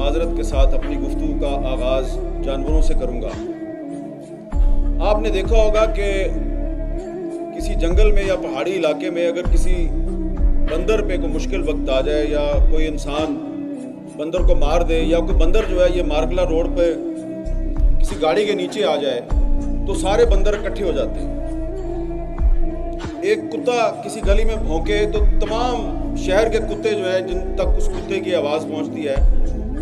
معذرت کے ساتھ اپنی گفتگو کا آغاز جانوروں سے کروں گا۔ آپ نے دیکھا ہوگا کہ کسی جنگل میں یا پہاڑی علاقے میں اگر کسی بندر پہ کوئی مشکل وقت آ جائے یا کوئی انسان بندر کو مار دے یا کوئی بندر جو ہے یہ مارگلا روڈ پہ کسی گاڑی کے نیچے آ جائے تو سارے بندر اکٹھے ہو جاتے ہیں۔ ایک کتا کسی گلی میں بھونکے تو تمام شہر کے کتے جو ہے جن تک اس کتے کی آواز پہنچتی ہے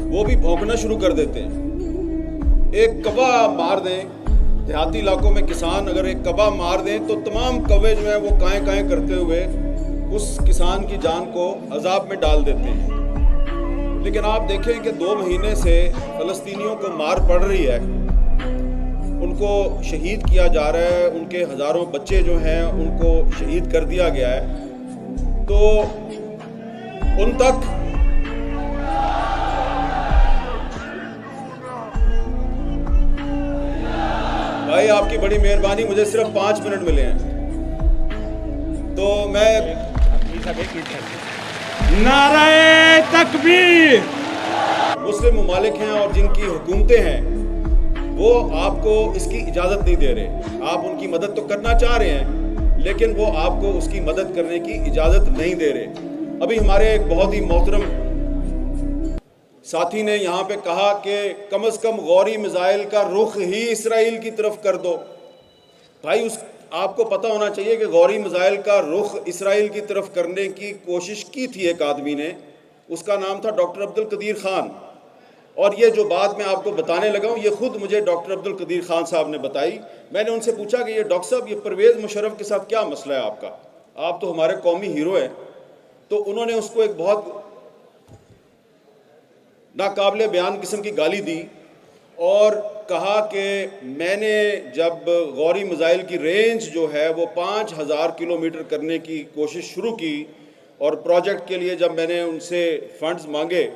وہ بھی بھونکنا شروع کر دیتے ہیں۔ ایک کوا مار دیں، دیہاتی علاقوں میں کسان اگر ایک کوا مار دیں تو تمام کوے جو ہیں وہ کائیں کائیں کرتے ہوئے اس کسان کی جان کو عذاب میں ڈال دیتے ہیں۔ لیکن آپ دیکھیں کہ 2 مہینے سے فلسطینیوں کو مار پڑ رہی ہے، ان کو شہید کیا جا رہا ہے، ان کے ہزاروں بچے جو ہیں ان کو شہید کر دیا گیا ہے، تو ان تک بھائی آپ کی بڑی مہربانی، مجھے صرف 5 منٹ ملے ہیں تو میں نعرہ تکبیر۔ مسلم ممالک ہیں اور جن کی حکومتیں ہیں وہ آپ کو اس کی اجازت نہیں دے رہے۔ آپ ان کی مدد تو کرنا چاہ رہے ہیں لیکن وہ آپ کو اس کی مدد کرنے کی اجازت نہیں دے رہے۔ ابھی ہمارے ایک بہت ہی محترم ساتھی نے یہاں پہ کہا کہ کم از کم غوری میزائل کا رخ ہی اسرائیل کی طرف کر دو۔ بھائی آپ کو پتہ ہونا چاہیے کہ غوری میزائل کا رخ اسرائیل کی طرف کرنے کی کوشش کی تھی ایک آدمی نے، اس کا نام تھا ڈاکٹر عبدالقدیر خان، اور یہ جو بات میں آپ کو بتانے لگا ہوں یہ خود مجھے ڈاکٹر عبدالقدیر خان صاحب نے بتائی۔ میں نے ان سے پوچھا کہ یہ ڈاکٹر صاحب یہ پرویز مشرف کے ساتھ کیا مسئلہ ہے آپ کا، آپ تو ہمارے قومی ہیرو ہیں، تو انہوں نے اس کو ایک بہت ناقابل بیان قسم کی گالی دی اور کہا کہ میں نے جب غوری میزائل کی رینج جو ہے وہ 5000 کلومیٹر کرنے کی کوشش شروع کی اور پروجیکٹ کے لیے جب میں نے ان سے فنڈز مانگے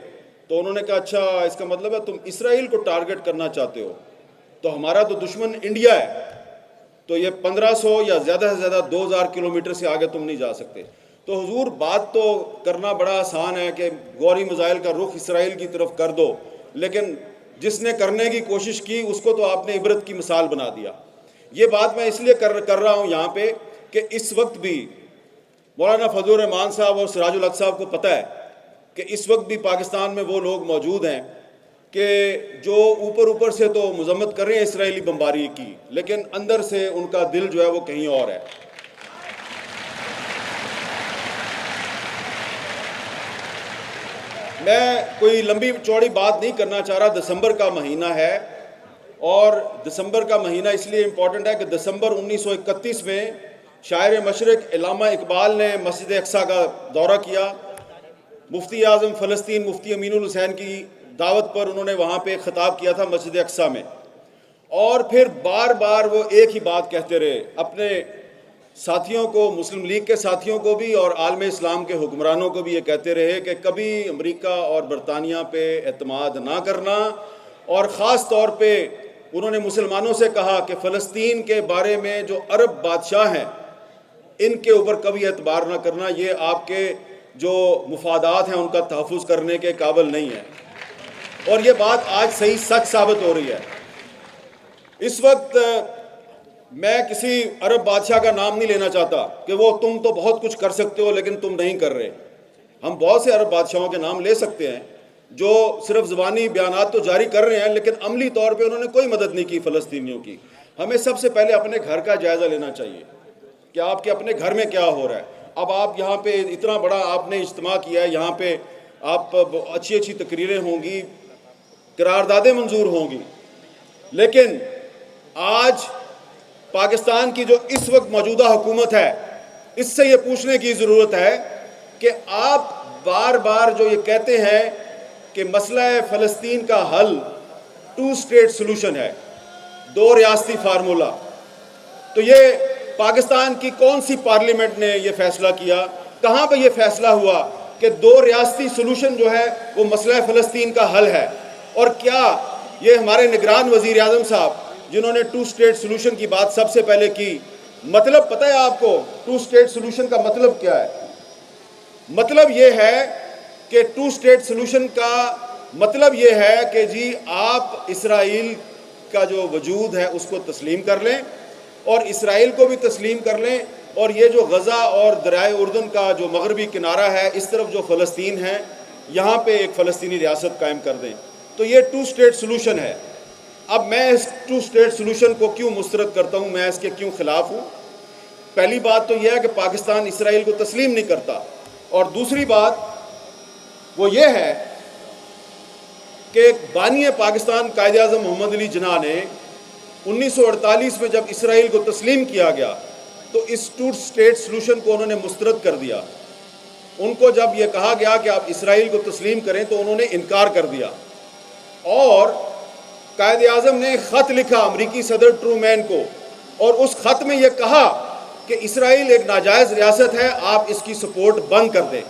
تو انہوں نے کہا اچھا اس کا مطلب ہے تم اسرائیل کو ٹارگٹ کرنا چاہتے ہو، تو ہمارا تو دشمن انڈیا ہے، تو یہ 1500 یا زیادہ سے زیادہ 2000 کلومیٹر سے آگے تم نہیں جا سکتے۔ تو حضور بات تو کرنا بڑا آسان ہے کہ غوری میزائل کا رخ اسرائیل کی طرف کر دو، لیکن جس نے کرنے کی کوشش کی اس کو تو آپ نے عبرت کی مثال بنا دیا۔ یہ بات میں اس لیے کر رہا ہوں یہاں پہ کہ اس وقت بھی مولانا فضل الرحمان صاحب اور سراج الحق صاحب کو پتہ ہے کہ اس وقت بھی پاکستان میں وہ لوگ موجود ہیں کہ جو اوپر سے تو مذمت کر رہے ہیں اسرائیلی بمباری کی، لیکن اندر سے ان کا دل جو ہے وہ کہیں اور ہے۔ میں کوئی لمبی چوڑی بات نہیں کرنا چاہ رہا، دسمبر کا مہینہ ہے اور دسمبر کا مہینہ اس لیے امپورٹنٹ ہے کہ دسمبر 1931 میں شاعر مشرق علامہ اقبال نے مسجد اقصیٰ کا دورہ کیا۔ مفتی اعظم فلسطین مفتی امین الحسین کی دعوت پر انہوں نے وہاں پہ خطاب کیا تھا مسجد اقصیٰ میں، اور پھر بار بار وہ ایک ہی بات کہتے رہے اپنے ساتھیوں کو، مسلم لیگ کے ساتھیوں کو بھی اور عالم اسلام کے حکمرانوں کو بھی یہ کہتے رہے کہ کبھی امریکہ اور برطانیہ پہ اعتماد نہ کرنا، اور خاص طور پہ انہوں نے مسلمانوں سے کہا کہ فلسطین کے بارے میں جو عرب بادشاہ ہیں ان کے اوپر کبھی اعتبار نہ کرنا، یہ آپ کے جو مفادات ہیں ان کا تحفظ کرنے کے قابل نہیں ہے، اور یہ بات آج صحیح سچ ثابت ہو رہی ہے۔ اس وقت میں کسی عرب بادشاہ کا نام نہیں لینا چاہتا کہ وہ تم تو بہت کچھ کر سکتے ہو لیکن تم نہیں کر رہے۔ ہم بہت سے عرب بادشاہوں کے نام لے سکتے ہیں جو صرف زبانی بیانات تو جاری کر رہے ہیں لیکن عملی طور پہ انہوں نے کوئی مدد نہیں کی فلسطینیوں کی۔ ہمیں سب سے پہلے اپنے گھر کا جائزہ لینا چاہیے کہ آپ کے اپنے گھر میں کیا ہو رہا ہے۔ اب آپ یہاں پہ اتنا بڑا آپ نے اجتماع کیا ہے، یہاں پہ آپ اچھی تقریریں ہوں گی، قراردادیں منظور ہوں گی، لیکن آج پاکستان کی جو اس وقت موجودہ حکومت ہے اس سے یہ پوچھنے کی ضرورت ہے کہ آپ بار بار جو یہ کہتے ہیں کہ مسئلہ فلسطین کا حل 2 اسٹیٹ سلوشن ہے، 2 ریاستی فارمولہ، تو یہ پاکستان کی کون سی پارلیمنٹ نے یہ فیصلہ کیا، کہاں پہ یہ فیصلہ ہوا کہ 2 ریاستی سلوشن جو ہے وہ مسئلہ فلسطین کا حل ہے؟ اور کیا یہ ہمارے نگران وزیر اعظم صاحب جنہوں نے 2 اسٹیٹ سلوشن کی بات سب سے پہلے کی، مطلب پتہ ہے آپ کو 2 اسٹیٹ سلوشن کا مطلب کیا ہے؟ مطلب یہ ہے کہ 2 اسٹیٹ سلوشن کا مطلب یہ ہے کہ جی آپ اسرائیل کا جو وجود ہے اس کو تسلیم کر لیں اور اسرائیل کو بھی تسلیم کر لیں، اور یہ جو غزہ اور دریائے اردن کا جو مغربی کنارہ ہے اس طرف جو فلسطین ہے یہاں پہ ایک فلسطینی ریاست قائم کر دیں۔ تو یہ 2 اسٹیٹ سلوشن ہے۔ اب میں اس 2 اسٹیٹ سلوشن کو کیوں مسترد کرتا ہوں، میں اس کے کیوں خلاف ہوں؟ پہلی بات تو یہ ہے کہ پاکستان اسرائیل کو تسلیم نہیں کرتا، اور دوسری بات وہ یہ ہے کہ بانی پاکستان قائد اعظم محمد علی جناح نے 1948 میں جب اسرائیل کو تسلیم کیا گیا تو اس 2 اسٹیٹ سلوشن کو انہوں نے مسترد کر دیا۔ ان کو جب یہ کہا گیا کہ آپ اسرائیل کو تسلیم کریں تو انہوں نے انکار کر دیا، اور قائد اعظم نے خط لکھا امریکی صدر ٹرومین کو، اور اس خط میں یہ کہا کہ اسرائیل ایک ناجائز ریاست ہے، آپ اس کی سپورٹ بند کر دیں۔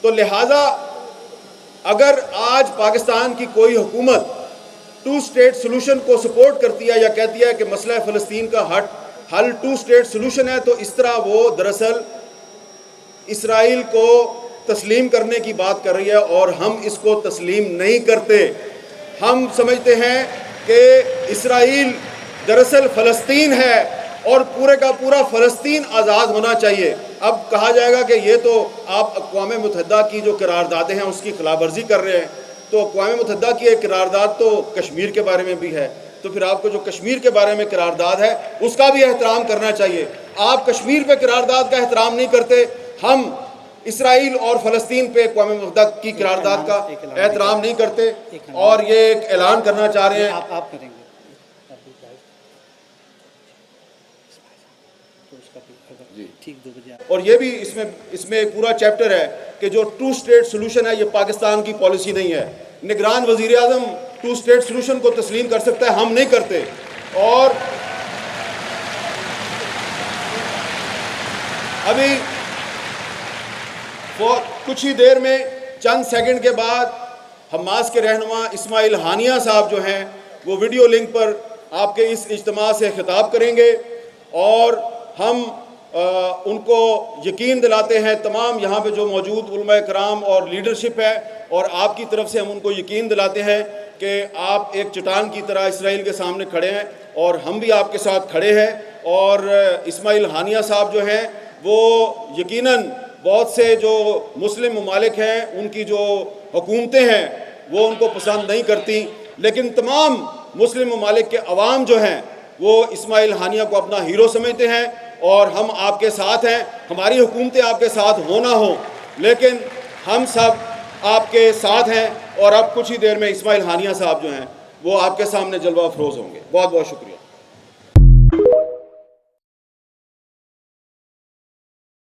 تو لہٰذا اگر آج پاکستان کی کوئی حکومت 2 اسٹیٹ سلوشن کو سپورٹ کرتی ہے یا کہتی ہے کہ مسئلہ فلسطین کا حل 2 اسٹیٹ سلوشن ہے، تو اس طرح وہ دراصل اسرائیل کو تسلیم کرنے کی بات کر رہی ہے، اور ہم اس کو تسلیم نہیں کرتے۔ ہم سمجھتے ہیں کہ اسرائیل دراصل فلسطین ہے اور پورے کا پورا فلسطین آزاد ہونا چاہیے۔ اب کہا جائے گا کہ یہ تو آپ اقوام متحدہ کی جو قراردادیں ہیں اس کی خلاف ورزی کر رہے ہیں، تو اقوام متحدہ کی ایک قرارداد تو کشمیر کے بارے میں بھی ہے، تو پھر آپ کو جو کشمیر کے بارے میں قرارداد ہے اس کا بھی احترام کرنا چاہیے۔ آپ کشمیر پہ قرارداد کا احترام نہیں کرتے، ہم اسرائیل اور فلسطین پہ اقوام متحدہ کی قرارداد کا احترام نہیں کرتے، اور یہ ایک اعلان کرنا چاہ رہے ہیں۔ آپ کریں گے ٹھیک 2 بجے، اور یہ بھی اس میں ایک پورا چیپٹر ہے کہ جو 2 اسٹیٹ سلوشن ہے یہ پاکستان کی پالیسی نہیں ہے۔ نگران وزیر اعظم 2 اسٹیٹ سلوشن کو تسلیم کر سکتا ہے، ہم نہیں کرتے۔ اور ابھی کچھ ہی دیر میں چند سیکنڈ کے بعد حماس کے رہنما اسماعیل ہانیہ صاحب جو ہیں وہ ویڈیو لنک پر آپ کے اس اجتماع سے خطاب کریں گے، اور ہم ان کو یقین دلاتے ہیں، تمام یہاں پہ جو موجود علماء کرام اور لیڈرشپ ہے، اور آپ کی طرف سے ہم ان کو یقین دلاتے ہیں کہ آپ ایک چٹان کی طرح اسرائیل کے سامنے کھڑے ہیں، اور ہم بھی آپ کے ساتھ کھڑے ہیں۔ اور اسماعیل ہانیہ صاحب جو ہیں وہ یقیناً بہت سے جو مسلم ممالک ہیں ان کی جو حکومتیں ہیں وہ ان کو پسند نہیں کرتی، لیکن تمام مسلم ممالک کے عوام جو ہیں وہ اسماعیل ہانیہ کو اپنا ہیرو سمجھتے ہیں، اور ہم آپ کے ساتھ ہیں۔ ہماری حکومتیں آپ کے ساتھ ہو نہ ہوں، لیکن ہم سب آپ کے ساتھ ہیں، اور اب کچھ ہی دیر میں اسماعیل ہانیہ صاحب جو ہیں وہ آپ کے سامنے جلوہ افروز ہوں گے۔ بہت بہت شکریہ۔